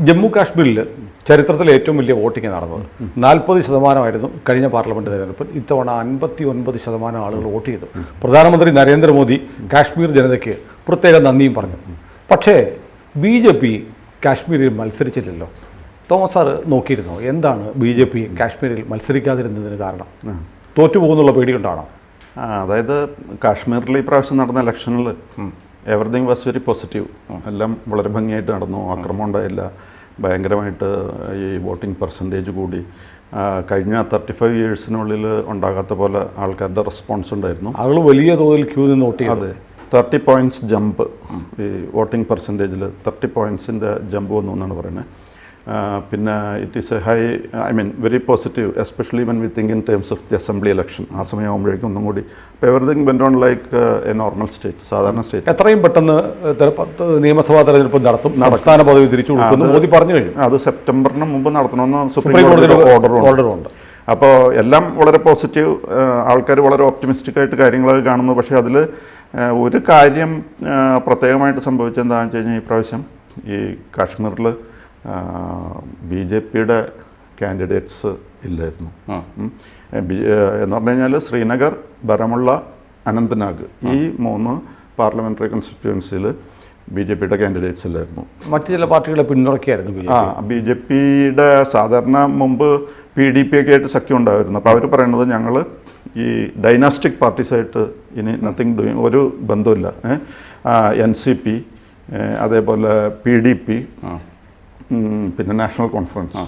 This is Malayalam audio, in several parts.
ജമ്മു കാശ്മീരിൽ ചരിത്രത്തിലെ ഏറ്റവും വലിയ വോട്ടിംഗ് നടന്നത് 40% കഴിഞ്ഞ പാർലമെൻറ്റ് തെരഞ്ഞെടുപ്പിൽ. ഇത്തവണ 59% ആളുകൾ വോട്ട് ചെയ്തു. പ്രധാനമന്ത്രി നരേന്ദ്രമോദി കാശ്മീർ ജനതയ്ക്ക് പ്രത്യേക നന്ദിയും പറഞ്ഞു. പക്ഷേ BJP കാശ്മീരിൽ മത്സരിച്ചില്ലല്ലോ. Thomas sir നോക്കിയിരുന്നോ? എന്താണ് BJP കാശ്മീരിൽ മത്സരിക്കാതിരുന്നതിന് കാരണം? തോറ്റുപോകുന്നുള്ള പേടികൊണ്ടാണോ? അതായത് കാശ്മീരിൽ ഈ പ്രാവശ്യം നടന്ന ഇലക്ഷനിൽ എവറിത്തിങ് വാസ് വെരി പോസിറ്റീവ്. എല്ലാം വളരെ ഭംഗിയായിട്ട് നടന്നു. ആക്രമണം ഉണ്ടായില്ല. ഭയങ്കരമായിട്ട് ഈ വോട്ടിംഗ് പെർസെൻറ്റേജ് കൂടി. കഴിഞ്ഞ 35 ഇയേഴ്സിനുള്ളിൽ ഉണ്ടാകാത്ത പോലെ ആൾക്കാരുടെ റെസ്പോൺസ് ഉണ്ടായിരുന്നു. ആളുകൾ വലിയ തോതിൽ ക്യൂ നിന്ന് വോട്ട് ചെയ്തു. അതെ, 30 പോയിൻറ്റ്സ് ജമ്പ് ഈ വോട്ടിംഗ് പെർസെൻറ്റേജിൽ 30 പോയിൻറ്റ്സിൻ്റെ ജമ്പ് വന്നു എന്നാണ് പറയുന്നത്. പിന്നെ it is a high, I mean very positive, especially when we think in terms of the assembly election. ആ സമയമാകുമ്പോഴേക്കും ഒന്നും കൂടി അപ്പോൾ everything went on like a normal state, സാധാരണ സ്റ്റേറ്റ്. എത്രയും പെട്ടെന്ന് നിയമസഭാ തെരഞ്ഞെടുപ്പ് നടത്തും, സംസ്ഥാന പദവി തിരിച്ചു കൊടുക്കുന്നു മോദി പറഞ്ഞു കഴിഞ്ഞു. അത് സെപ്റ്റംബറിന് മുമ്പ് നടത്തണമെന്ന് സുപ്രീം കോടതിയുടെ ഓർഡറുണ്ട്. അപ്പോൾ എല്ലാം വളരെ പോസിറ്റീവ്, ആൾക്കാർ വളരെ ഓപ്റ്റിമിസ്റ്റിക് ആയിട്ട് കാര്യങ്ങളൊക്കെ കാണുന്നു. പക്ഷേ അതിൽ ഒരു കാര്യം പ്രത്യേകമായിട്ട് സംഭവിച്ചത് എന്താണെന്ന് വെച്ച് കഴിഞ്ഞാൽ ഈ പ്രാവശ്യം ഈ കാശ്മീരിൽ BJPയുടെ കാൻഡിഡേറ്റ്സ് ഇല്ലായിരുന്നു. എന്ന് പറഞ്ഞു കഴിഞ്ഞാൽ ശ്രീനഗർ, ബരമുള്ള, അനന്ത്നാഗ് ഈ 3 പാർലമെൻ്ററി കോൺസ്റ്റിറ്റ്യുവൻസിയിൽ BJPയുടെ കാൻഡിഡേറ്റ്സ് ഇല്ലായിരുന്നു. മറ്റു ചില പാർട്ടികളെ പിന്തുണയ്ക്കായിരുന്നു. BJPയുടെ സാധാരണ മുമ്പ് PDP ഒക്കെ ആയിട്ട് സഖ്യം ഉണ്ടായിരുന്നു. അപ്പോൾ അവർ പറയുന്നത് ഞങ്ങൾ ഈ ഡൈനാസ്റ്റിക് പാർട്ടീസായിട്ട് ഇനി നത്തിങ് ഡൂയിങ്, ഒരു ബന്ധമില്ല. NCP, അതേപോലെ PDP, പിന്നെ നാഷണൽ കോൺഫറൻസ്,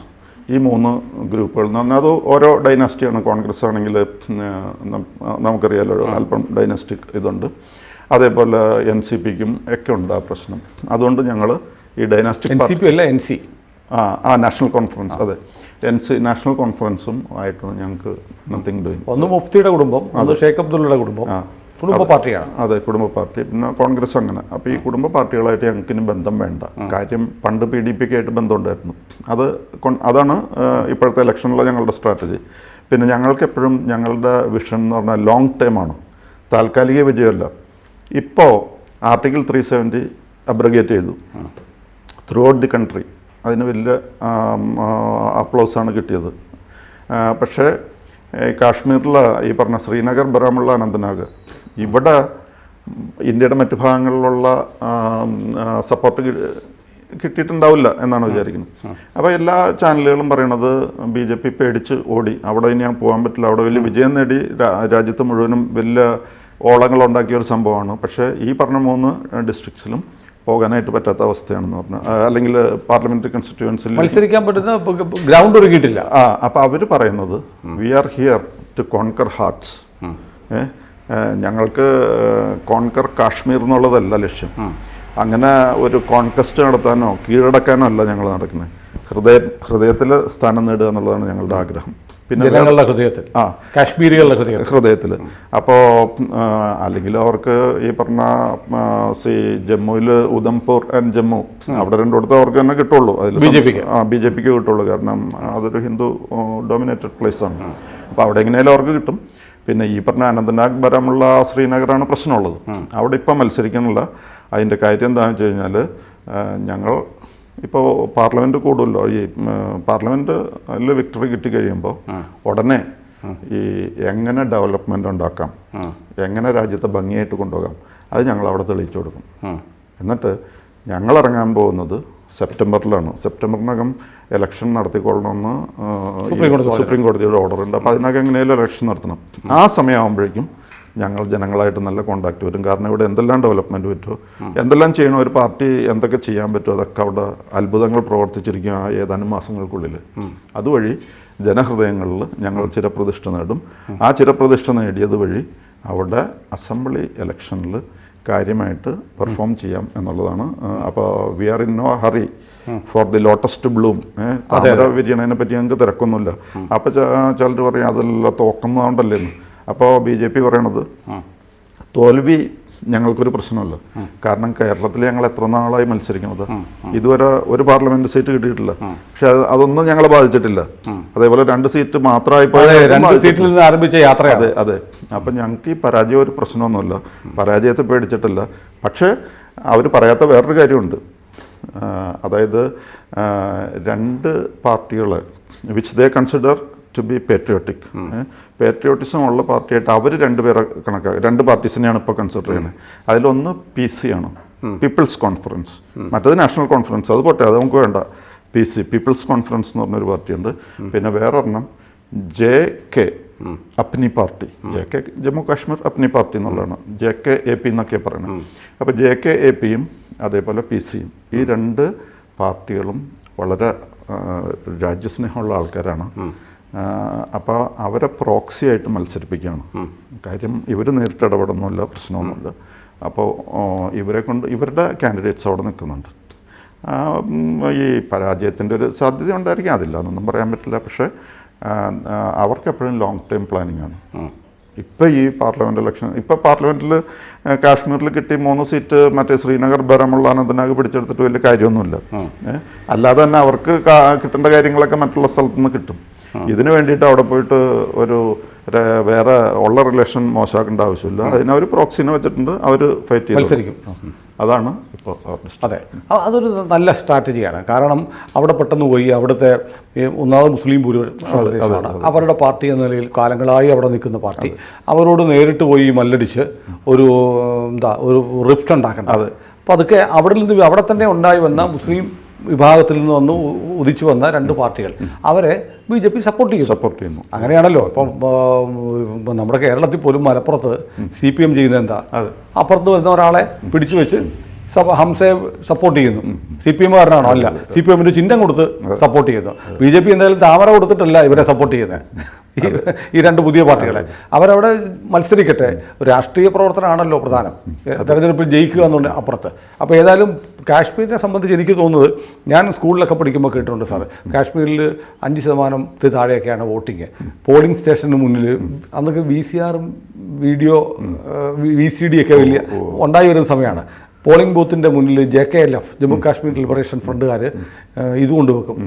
ഈ 3 ഗ്രൂപ്പുകൾ എന്ന് പറഞ്ഞാൽ അത് ഓരോ ഡൈനാസ്റ്റിയാണ്. കോൺഗ്രസ് ആണെങ്കിൽ നമുക്കറിയാലോ അല്പം ഡൈനാസ്റ്റിക് ഇതുണ്ട്. അതേപോലെ NCPക്കും ഒക്കെ ഉണ്ട് ആ പ്രശ്നം. അതുകൊണ്ട് ഞങ്ങൾ ഈ ഡൈനാസ്റ്റിക് നാഷണൽ കോൺഫറൻസ്, അതെ നാഷണൽ കോൺഫറൻസും ആയിട്ട് ഞങ്ങൾക്ക് നത്തിങ് ഡൂയിങ്. ഒന്ന് മുഫ്തിയുടെ കുടുംബം, അത് ഷേഖ് അബ്ദുള്ളയുടെ കുടുംബം, കുടുംബ പാർട്ടിയാണ്. അതെ, കുടുംബ പാർട്ടി, പിന്നെ കോൺഗ്രസ് അങ്ങനെ. അപ്പോൾ ഈ കുടുംബ പാർട്ടികളായിട്ട് ഞങ്ങൾക്ക് ഇനി ബന്ധം വേണ്ട. കാര്യം പണ്ട് PDP ഒക്കെ ആയിട്ട് ബന്ധമുണ്ടായിരുന്നു. അതാണ് ഇപ്പോഴത്തെ ഇലക്ഷനിലെ ഞങ്ങളുടെ സ്ട്രാറ്റജി. പിന്നെ ഞങ്ങൾക്ക് എപ്പോഴും ഞങ്ങളുടെ വിഷൻ എന്ന് പറഞ്ഞാൽ ലോങ് ടേമാണ്, താൽക്കാലിക വിജയമല്ല. ഇപ്പോൾ ആർട്ടിക്കിൾ 370 അബ്രഗേറ്റ് ചെയ്തു ത്രൂ ഔട്ട് ദി കൺട്രി. അതിന് വലിയ അപ്ലോസാണ് കിട്ടിയത്. പക്ഷേ കാശ്മീരിൽ ഈ പറഞ്ഞ ശ്രീനഗർ, ബരാമുള്ള, അനന്ത്നാഗ് ഇവിടെ ഇന്ത്യയുടെ മറ്റു ഭാഗങ്ങളിലുള്ള സപ്പോർട്ട് കിട്ടിയിട്ടുണ്ടാവില്ല എന്നാണ് വിചാരിക്കുന്നത്. അപ്പോൾ എല്ലാ ചാനലുകളും പറയണത് BJP പേടിച്ച് ഓടി, അവിടെ ഇനി ഞാൻ പോകാൻ പറ്റില്ല, അവിടെ വലിയ വിജയം നേടി രാജ്യത്ത് മുഴുവനും വലിയ ഓളങ്ങളുണ്ടാക്കിയ ഒരു സംഭവമാണ്. പക്ഷേ ഈ പറഞ്ഞ 3 ഡിസ്ട്രിക്ട്സിലും പോകാനായിട്ട് പറ്റാത്ത അവസ്ഥയാണെന്ന് പറഞ്ഞു. അല്ലെങ്കിൽ പാർലമെന്ററി കോൺസ്റ്റിറ്റ്യുവൻസിൽ മത്സരിക്കാൻ പറ്റുന്ന ഗ്രൗണ്ട് ഒരുക്കിയിട്ടില്ല. അപ്പോൾ അവർ പറയുന്നത് we are here to conquer hearts. ഞങ്ങൾക്ക് കോൺകർ കാശ്മീർ എന്നുള്ളതല്ല ലക്ഷ്യം. അങ്ങനെ ഒരു കോൺകസ്റ്റ് നടത്താനോ കീഴടക്കാനോ അല്ല ഞങ്ങൾ നടക്കുന്നത്. ഹൃദയത്തിൽ സ്ഥാനം നേടുക എന്നുള്ളതാണ് ഞങ്ങളുടെ ആഗ്രഹം. പിന്നെ ജനങ്ങളുടെ ഹൃദയത്തിൽ, കാശ്മീരികളുടെ ഹൃദയത്തിൽ. അപ്പോൾ അല്ലെങ്കിൽ അവർക്ക് ഈ പറഞ്ഞ ജമ്മുവിൽ ഉധംപൂർ ആൻഡ് ജമ്മു അവിടെ രണ്ടിടത്ത് അവർക്ക് തന്നെ കിട്ടുള്ളൂ. അതിൽ BJPക്ക് കിട്ടുള്ളൂ. കാരണം അതൊരു ഹിന്ദു ഡോമിനേറ്റഡ് പ്ലേസാണ്. അപ്പോൾ അവിടെ എങ്ങനെയാലും അവർക്ക് കിട്ടും. പിന്നെ ഈ പറഞ്ഞ അനന്ത്നാഗ്, ബരാമുള്ള, ശ്രീനഗറാണ് പ്രശ്നമുള്ളത്. അവിടെ ഇപ്പം മത്സരിക്കാനുള്ള അതിൻ്റെ കാര്യം എന്താണെന്ന് വെച്ച് കഴിഞ്ഞാൽ ഞങ്ങൾ ഇപ്പോൾ പാർലമെൻറ്റ് കൂടുമല്ലോ. ഈ പാർലമെൻറ്റിൽ വിക്ടറി കിട്ടിക്കഴിയുമ്പോൾ ഉടനെ ഈ എങ്ങനെ ഡെവലപ്മെൻ്റ് ഉണ്ടാക്കാം, എങ്ങനെ രാജ്യത്തെ ഭംഗിയായിട്ട് കൊണ്ടുപോകാം, അത് ഞങ്ങൾ അവിടെ തെളിയിച്ചു കൊടുക്കും. എന്നിട്ട് ഞങ്ങൾ ഇറങ്ങാൻ പോകുന്നത് സെപ്റ്റംബറിലാണ്. സെപ്റ്റംബറിനകം ഇലക്ഷൻ നടത്തിക്കൊള്ളണമെന്ന് സുപ്രീം കോടതിയുടെ ഓർഡറുണ്ട്. അപ്പോൾ അതിനകം എങ്ങനെയാലും ഇലക്ഷൻ നടത്തണം. ആ സമയമാകുമ്പോഴേക്കും ഞങ്ങൾ ജനങ്ങളായിട്ട് നല്ല കോണ്ടാക്ട് വരും. കാരണം ഇവിടെ എന്തെല്ലാം ഡെവലപ്മെൻറ്റ് പറ്റുമോ, എന്തെല്ലാം ചെയ്യണോ, ഒരു പാർട്ടി എന്തൊക്കെ ചെയ്യാൻ പറ്റുമോ അതൊക്കെ അവിടെ അത്ഭുതങ്ങൾ പ്രവർത്തിച്ചിരിക്കും ഏതാനും മാസങ്ങൾക്കുള്ളിൽ. അതുവഴി ജനഹൃദയങ്ങളിൽ ഞങ്ങൾ ചിരപ്രതിഷ്ഠ നേടും. ആ ചിരപ്രതിഷ്ഠ നേടിയത് വഴി അവിടെ അസംബ്ലി ഇലക്ഷനിൽ കാര്യമായിട്ട് പെർഫോം ചെയ്യാം എന്നുള്ളതാണ്. അപ്പോൾ we are in no hurry for the lotus to bloom. താമര വിരിയണതിനെ പറ്റി ഞങ്ങൾക്ക് തിരക്കൊന്നുമില്ല. അപ്പോൾ ചിലർ പറയും അതെല്ലാം തോക്കുന്നതുകൊണ്ടല്ലേന്ന്. അപ്പോൾ BJP പറയണത് തോൽവി ഞങ്ങൾക്കൊരു പ്രശ്നമല്ല. കാരണം കേരളത്തിൽ ഞങ്ങൾ എത്ര നാളായി മത്സരിക്കുന്നത്, ഇതുവരെ ഒരു പാർലമെന്റ് സീറ്റ് കിട്ടിയിട്ടില്ല. പക്ഷെ അതൊന്നും ഞങ്ങളെ ബാധിച്ചിട്ടില്ല. അതേപോലെ 2 സീറ്റ് മാത്രമായി ആരംഭിച്ച യാത്ര. അതെ അതെ. അപ്പം ഞങ്ങൾക്ക് ഈ പരാജയം ഒരു പ്രശ്നമൊന്നുമില്ല, പരാജയത്തെ പേടിച്ചിട്ടില്ല. പക്ഷേ അവർ പറയാത്ത വേറൊരു കാര്യമുണ്ട്. അതായത് രണ്ട് പാർട്ടികൾ which they consider to be patriotic, patriotism ഉള്ള പാർട്ടിയായിട്ട് അവർ രണ്ടുപേരെ രണ്ട് പാർട്ടീസിനെയാണ് ഇപ്പോൾ കൺസിഡർ ചെയ്യുന്നത്. അതിലൊന്ന് PC ആണ്, പീപ്പിൾസ് കോൺഫറൻസ്, മറ്റേത് നാഷണൽ കോൺഫറൻസ്. അത് പോട്ടെ, അത് നമുക്ക് വേണ്ട. PC, പീപ്പിൾസ് കോൺഫറൻസ് എന്ന് പറഞ്ഞൊരു പാർട്ടിയുണ്ട്. പിന്നെ വേറൊരെണ്ണം JK അപ്നി party, JK Jammu Kashmir അപ്നി party എന്നുള്ളതാണ്, JKAP എന്നൊക്കെ പറയുന്നത്. അപ്പോൾ JKAPയും അതേപോലെ PCയും, ഈ രണ്ട് പാർട്ടികളും വളരെ രാജ്യസ്നേഹമുള്ള ആൾക്കാരാണ്. അപ്പോൾ അവരെ പ്രോക്സി ആയിട്ട് മത്സരിപ്പിക്കുകയാണ്. കാര്യം ഇവർ നേരിട്ട് ഇടപെടുന്നില്ല, പ്രശ്നമൊന്നുമില്ല. അപ്പോൾ ഇവരെ കൊണ്ട് ഇവരുടെ കാൻഡിഡേറ്റ്സ് അവിടെ നിൽക്കുന്നുണ്ട്. ഈ പരാജയത്തിൻ്റെ ഒരു സാധ്യത ഉണ്ടായിരിക്കും, അതില്ല എന്നൊന്നും പറയാൻ പറ്റില്ല. പക്ഷേ അവർക്ക് എപ്പോഴും ലോങ് ടൈം പ്ലാനിങ് ആണ്. ഇപ്പോൾ ഈ പാർലമെൻറ്റ് ഇലക്ഷൻ, ഇപ്പോൾ പാർലമെൻറ്റിൽ കാശ്മീരിൽ കിട്ടി 3 സീറ്റ് മറ്റേ ശ്രീനഗർ ബാരാമുള്ള അനന്തനാഗ് പിടിച്ചെടുത്തിട്ട് വലിയ കാര്യമൊന്നുമില്ല. അല്ലാതെ തന്നെ അവർക്ക് കിട്ടേണ്ട കാര്യങ്ങളൊക്കെ മറ്റുള്ള സ്ഥലത്തു നിന്ന് കിട്ടും. ഇതിനു വേണ്ടിയിട്ട് അവിടെ പോയിട്ട് ഒരു വേറെ ഉള്ള റിലേഷൻ മോശമാക്കേണ്ട ആവശ്യമില്ല. അതിനവർ പ്രോക്സിനെ വെച്ചിട്ടുണ്ട്, അവർ ഫൈറ്റ് ചെയ്ത് മത്സരിക്കും. അതാണ് ഇപ്പോൾ. അതെ, അതൊരു നല്ല സ്ട്രാറ്റജിയാണ്. കാരണം അവിടെ പെട്ടെന്ന് പോയി അവിടുത്തെ ഒന്നാമത് മുസ്ലിം ഭൂരിപക്ഷമാണ്, അവരുടെ പാർട്ടി എന്ന നിലയിൽ കാലങ്ങളായി അവിടെ നിൽക്കുന്ന പാർട്ടി, അവരോട് നേരിട്ട് പോയി മല്ലടിച്ച് ഒരു ഒരു റിഫ്റ്റ് ഉണ്ടാക്കേണ്ട. അത് അപ്പോൾ അതൊക്കെ അവിടെ തന്നെ ഉണ്ടായി വന്ന മുസ്ലിം വിഭാഗത്തിൽ നിന്ന് ഉദിച്ചു വന്ന രണ്ട് പാർട്ടികൾ അവരെ BJP സപ്പോർട്ട് ചെയ്യുന്നു. അങ്ങനെയാണല്ലോ. ഇപ്പം നമ്മുടെ കേരളത്തിൽ പോലും മലപ്പുറത്ത് CPM ചെയ്യുന്നത് എന്താ, അപ്പുറത്ത് വരുന്ന ഒരാളെ പിടിച്ചു വെച്ച് ഹംസയെ സപ്പോർട്ട് ചെയ്യുന്നു. CPM കാരനാണോ? അല്ല, CPM ചിഹ്നം കൊടുത്ത് സപ്പോർട്ട് ചെയ്യുന്നു. BJP എന്തായാലും താമര കൊടുത്തിട്ടല്ല ഇവരെ സപ്പോർട്ട് ചെയ്യുന്നത്, ഈ രണ്ട് പുതിയ പാർട്ടികളെ. അവരവിടെ മത്സരിക്കട്ടെ, രാഷ്ട്രീയ പ്രവർത്തനമാണല്ലോ പ്രധാനം, തെരഞ്ഞെടുപ്പിൽ ജയിക്കുക എന്നുള്ള അപ്പുറത്ത്. അപ്പോൾ ഏതായാലും കാശ്മീരിനെ സംബന്ധിച്ച് എനിക്ക് തോന്നുന്നത്, ഞാൻ സ്കൂളിലൊക്കെ പഠിക്കുമ്പോൾ കേട്ടിട്ടുണ്ട് സാർ, കാശ്മീരിൽ 5% താഴെയൊക്കെയാണ് വോട്ടിങ്. പോളിംഗ് സ്റ്റേഷന് മുന്നിൽ അന്നൊക്കെ VCRും വീഡിയോ VCD ഒക്കെ വലിയ ഉണ്ടായി വരുന്ന സമയമാണ്. പോളിംഗ് ബൂത്തിൻ്റെ മുന്നിൽ JKLF ജമ്മു കാശ്മീർ ലിബറേഷൻ ഫ്രണ്ടുകാർ ഇത് കൊണ്ടുവെക്കും,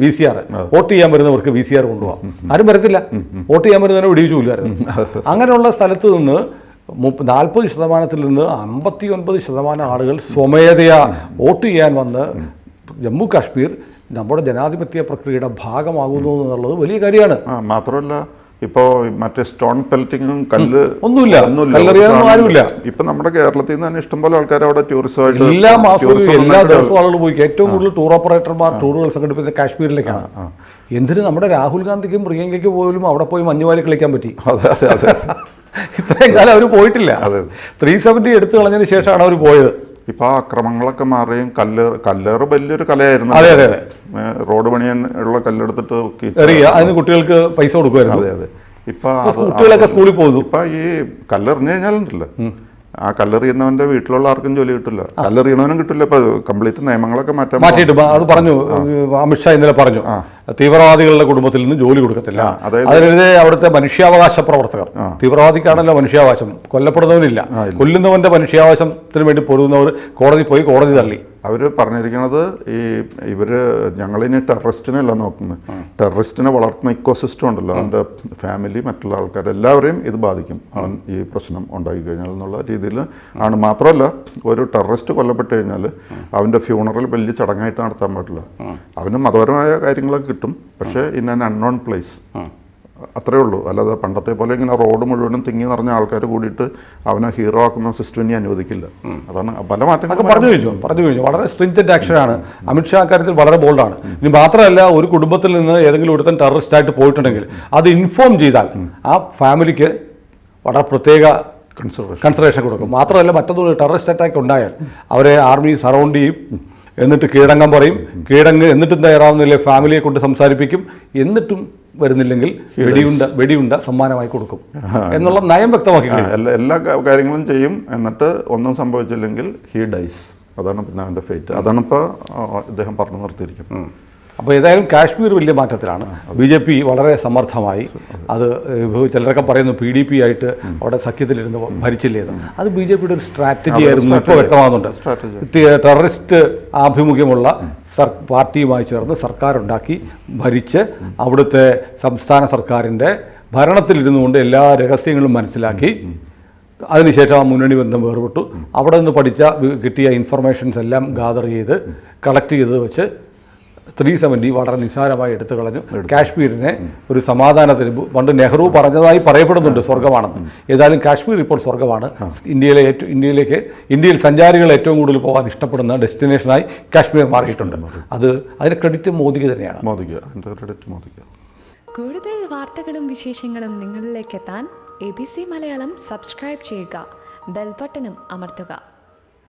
VCR. വോട്ട് ചെയ്യാൻ വരുന്നവർക്ക് VCR കൊണ്ടുപോകാം. ആരും വരത്തില്ല, വോട്ട് ചെയ്യാൻ വരുന്നതിനെ വെടിവെച്ചില്ലായിരുന്നു. അങ്ങനെയുള്ള സ്ഥലത്ത് നിന്ന് 40% നിന്ന് 59% ആളുകൾ സ്വമേധയാ വോട്ട് ചെയ്യാൻ വന്ന് ജമ്മു കാശ്മീർ നമ്മുടെ ജനാധിപത്യ പ്രക്രിയയുടെ ഭാഗമാകുന്നു എന്നുള്ളത് വലിയ കാര്യമാണ്. മാത്രമല്ല, ഇപ്പോൾ മറ്റേ സ്റ്റോൺ പെൽറ്റിങ്ങും കല്ല് ഒന്നുമില്ല, കല്ലെറിയാനൊന്നും ആരുമില്ല. ഇപ്പൊ നമ്മുടെ കേരളത്തിൽ നിന്ന് തന്നെ ഇഷ്ടംപോലെ ആൾക്കാർ അവിടെ ടൂറിസമായിട്ട് എല്ലാ മാസവും എല്ലാ ദിവസവും ആളുകൾ പോയി. ഏറ്റവും കൂടുതൽ ടൂർ ഓപ്പറേറ്റർമാർ ടൂറുകൾ സംഘടിപ്പിക്കുന്നത് കാശ്മീരിലേക്കാണ്. എന്തിന് നമ്മുടെ രാഹുൽ ഗാന്ധിക്കും പ്രിയങ്കയ്ക്ക് പോലും അവിടെ പോയി മഞ്ഞുവാരി കളിക്കാൻ പറ്റി. ഇത്രയും കാലം അവർ പോയിട്ടില്ല. 370 എടുത്തു കളഞ്ഞതിന് ശേഷമാണ് അവർ പോയത്. ഇപ്പൊ ആ അക്രമങ്ങളൊക്കെ മാറിയും കല്ലേറ് വലിയൊരു കലയായിരുന്നു. അതെ അതെ, റോഡ് പണിയാൻ ഉള്ള കല്ലെടുത്തിട്ട് അതിന് കുട്ടികൾക്ക് പൈസ കൊടുക്കുമായിരുന്നു. അതെ അതെ. ഇപ്പൊ കുട്ടികളൊക്കെ സ്കൂളിൽ പോകുന്നു. ഇപ്പൊ ഈ കല്ലെറിഞ്ഞു കഴിഞ്ഞാലുണ്ടല്ലോ, ആ കല്ലെറിയുന്നവന്റെ വീട്ടിലുള്ള ആർക്കും ജോലി കിട്ടില്ല, കല്ലെറിയണവനും കിട്ടില്ല. ഇപ്പൊ കംപ്ലീറ്റ് നിയമങ്ങളൊക്കെ മാറ്റിയിട്ട് അത് പറഞ്ഞു അമിത്ഷാ ഇന്നലെ പറഞ്ഞു, തീവ്രവാദികളുടെ കുടുംബത്തിൽ നിന്ന് ജോലി കൊടുക്കത്തില്ല. അതിനെതിരെ അവിടുത്തെ മനുഷ്യാവകാശ പ്രവർത്തകർ, തീവ്രവാദിക്കാണല്ലോ മനുഷ്യാവകാശം, കൊല്ലപ്പെടുന്നവനില്ല, കൊല്ലുന്നവന്റെ മനുഷ്യാവകാശത്തിന് വേണ്ടി പൊരുതുന്നവർ കോടതി പോയി, കോടതി തള്ളി. അവർ പറഞ്ഞിരിക്കുന്നത് ഇവര് ഞങ്ങളിനി ടെററിസ്റ്റിനല്ല നോക്കുന്നത്, ടെററിസ്റ്റിനെ വളർത്തുന്ന ഇക്കോസിസ്റ്റം ഉണ്ടല്ലോ, അവൻ്റെ ഫാമിലി, മറ്റുള്ള ആൾക്കാർ എല്ലാവരെയും ഇത് ബാധിക്കും അവൻ ഈ പ്രശ്നം ഉണ്ടാക്കി കഴിഞ്ഞാൽ എന്നുള്ള രീതിയിൽ ആണ്. മാത്രമല്ല, ഒരു ടെററിസ്റ്റ് കൊല്ലപ്പെട്ട് കഴിഞ്ഞാൽ അവൻ്റെ ഫ്യൂണറൽ വലിയ ചടങ്ങായിട്ട് നടത്താൻ പാടില്ല. അവന് മതപരമായ കാര്യങ്ങളൊക്കെ കിട്ടും, പക്ഷേ ഇൻ ആൻ അൺനോൺ പ്ലേസ്, അത്രേ ഉള്ളൂ. അല്ലാതെ പണ്ടത്തെ പോലെ ഇങ്ങനെ റോഡ് മുഴുവനും തിങ്ങി നിറഞ്ഞ ആൾക്കാർ കൂടിയിട്ട് അവനെ ഹീറോ ആക്കുന്ന സിസ്റ്റം ഇനി അനുവദിക്കില്ല. അതാണ് പല മാറ്റങ്ങളൊക്കെ പറഞ്ഞു കഴിഞ്ഞു. വളരെ സ്ട്രിഞ്ചന്റ് ആക്ഷനാണ് അമിത്ഷാ കാര്യത്തിൽ, വളരെ ബോൾഡാണ്. ഇനി മാത്രമല്ല, ഒരു കുടുംബത്തിൽ നിന്ന് ഏതെങ്കിലും ഒരുത്തൻ ടെററിസ്റ്റ് ആയിട്ട് പോയിട്ടുണ്ടെങ്കിൽ അത് ഇൻഫോം ചെയ്താൽ ആ ഫാമിലിക്ക് വളരെ പ്രത്യേക കൺസിഡറേഷൻ കൊടുക്കും. മാത്രമല്ല, മറ്റൊരു ടെററിസ്റ്റ് അറ്റാക്ക് ഉണ്ടായാൽ അവരെ ആർമി സറൗണ്ട് ചെയ്യും, എന്നിട്ട് കീഴടങ്ങാൻ പറയും, എന്നിട്ടും തയ്യാറാവുന്നില്ലേ ഫാമിലിയെ കൊണ്ട് സംസാരിപ്പിക്കും, എന്നിട്ടും വരുന്നില്ലെങ്കിൽ വെടിയുണ്ട സമ്മാനമായി കൊടുക്കും എന്നുള്ള നയം വ്യക്തമാക്കി. എല്ലാ കാര്യങ്ങളും ചെയ്യും, എന്നിട്ട് ഒന്നും സംഭവിച്ചില്ലെങ്കിൽ ഹി ഡൈസ്. അതാണ് പിന്നെ അവൻ്റെ ഫേറ്റ്. അതാണ് ഇപ്പോൾ ഇദ്ദേഹം പറഞ്ഞു നിർത്തിയിരിക്കും. അപ്പോൾ ഏതായാലും കാശ്മീർ വലിയ മാറ്റത്തിലാണ്. BJP വളരെ സമർത്ഥമായി. അത് ചിലരൊക്കെ പറയുന്നു PDP ആയിട്ട് അവിടെ സഖ്യത്തിലിരുന്ന് ഭരിച്ചില്ലേന്ന്. അത് BJPയുടെ ഒരു സ്ട്രാറ്റജി ആയിരുന്നു, ഇപ്പോൾ വ്യക്തമാകുന്നുണ്ട്. ടെററിസ്റ്റ് ആഭിമുഖ്യമുള്ള പാർട്ടിയുമായി ചേർന്ന് സർക്കാരുണ്ടാക്കി ഭരിച്ച് അവിടുത്തെ സംസ്ഥാന സർക്കാരിൻ്റെ ഭരണത്തിലിരുന്നു കൊണ്ട് എല്ലാ രഹസ്യങ്ങളും മനസ്സിലാക്കി അതിനുശേഷം ആ മുന്നണി ബന്ധം വേർപെട്ടു. അവിടെ നിന്ന് കിട്ടിയ ഇൻഫർമേഷൻസ് എല്ലാം ഗാദർ ചെയ്ത് കളക്ട് ചെയ്ത് വെച്ച് 370 വളരെ നിസ്സാരമായി എടുത്തു കളഞ്ഞു. കാശ്മീരിനെ ഒരു സമാധാനത്തിന് പണ്ട് നെഹ്റു പറഞ്ഞതായി പറയപ്പെടുന്നുണ്ട് സ്വർഗമാണെന്ന്. ഏതായാലും കാശ്മീർ ഇപ്പോൾ സ്വർഗമാണ്. ഇന്ത്യയിൽ സഞ്ചാരികൾ ഏറ്റവും കൂടുതൽ പോകാൻ ഇഷ്ടപ്പെടുന്ന ഡെസ്റ്റിനേഷനായി കാശ്മീർ മാറിയിട്ടുണ്ട്. അതിന് ക്രെഡിറ്റ് മോദിക്ക് തന്നെയാണ്. കൂടുതൽ വാർത്തകളും വിശേഷങ്ങളും നിങ്ങളിലേക്ക് എത്താൻ ABC മലയാളം സബ്സ്ക്രൈബ് ചെയ്യുക, ബെൽ ബട്ടണും അമർത്തുക.